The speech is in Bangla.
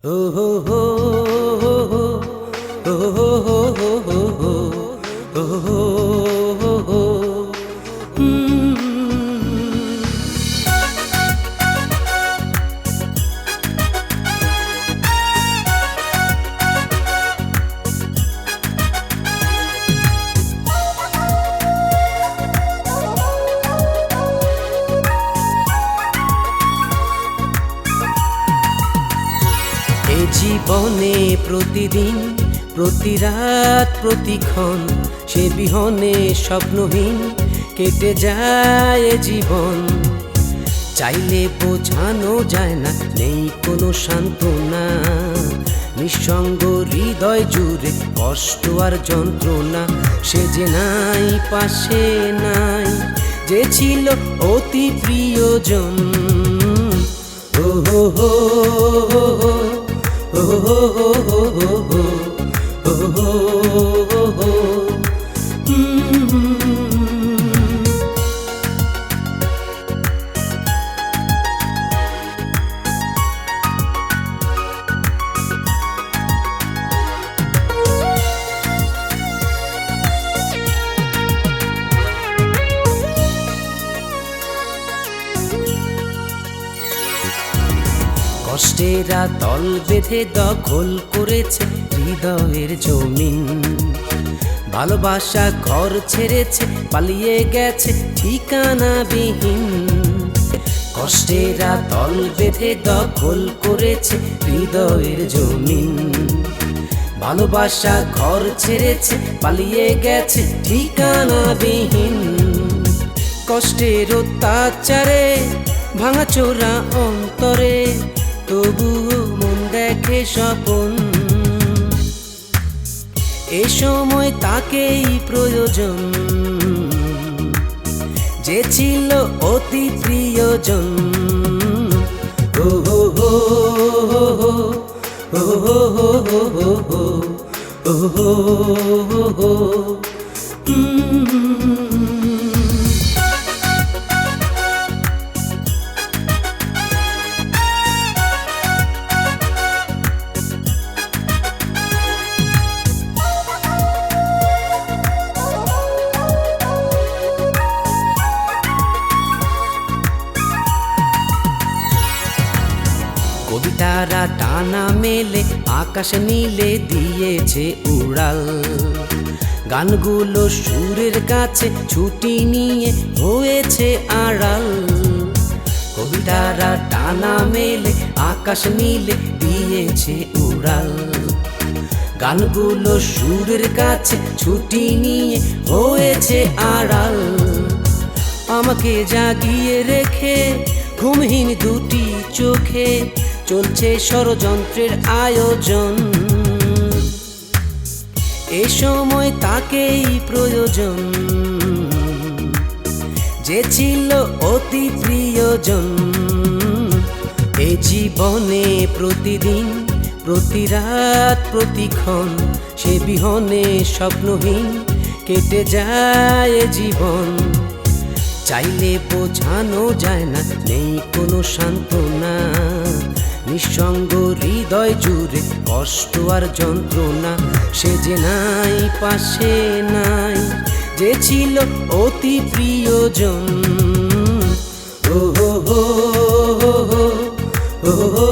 Oh ho ho ho ho oh ho ho ho ho oh ho ho ho এ জীবনে প্রতিদিন প্রতি রাত প্রতিক্ষণ সে বিহনে স্বপ্নহীন কেটে যায় এ জীবন। চাইলে বোঝানো যায় না, নেই কোনো সান্ত্বনা, নিঃসঙ্গ হৃদয় জুড়ে কষ্ট আর যন্ত্রণা। সে যে নাই পাশে নাই, যে ছিল অতি প্রিয়জন। ও হো হো হো হো oh ho ho ho ho ho oh ho ho কষ্টেরা দল বেঁধে দখল করেছে হৃদয়ের জমিন। ভালোবাসা ঘর ছেড়েছে পালিয়ে গেছে ঠিকানাবিহীন। কষ্টেরা দল বেঁধে দখল করেছে হৃদয়ের জমিন। ভালোবাসা ঘর ছেড়েছে পালিয়ে গেছে ঠিকানাবিহীন। কষ্টের অত্যাচারে ভাঙাচোরা অন্তরে তবুও মন দেখে স্বপন। এ সময় তাকেই প্রয়োজন, যে ছিল অতি প্রিয়জন। ও হো হো হো হো ও হো হো হো হো ও হো হো হো কবিতারা টানা মেলে আকাশ নীলে দিয়েছে উড়াল। গানগুলো সুরের কাছে ছুটি নিয়ে হয়েছে আড়াল। কবিতারা টানা মেলে আকাশ নীলে দিয়েছে উড়াল। গানগুলো সুরের কাছে ছুটি নিয়ে হয়েছে আড়াল। আমাকে জাগিয়ে রেখে ঘুমহীন দুটি চোখে চলছে ষড়যন্ত্রের আয়োজন। এ সময় তাকেই প্রয়োজন, যে ছিল অতি প্রিয়জন। এ জীবনে প্রতিদিন প্রতি রাত প্রতিক্ষণ সে বিহনে স্বপ্নহীন কেটে যায় এ জীবন। চাইলে বোঝানো যায় না, নেই কোনো সান্ত্বনা, নিঃসঙ্গ হৃদয় জুড়ে কষ্ট আর যন্ত্রণা। সে যে নাই পাশে নাই, যে ছিল অতি প্রিয়জন। ও হো হো হো হো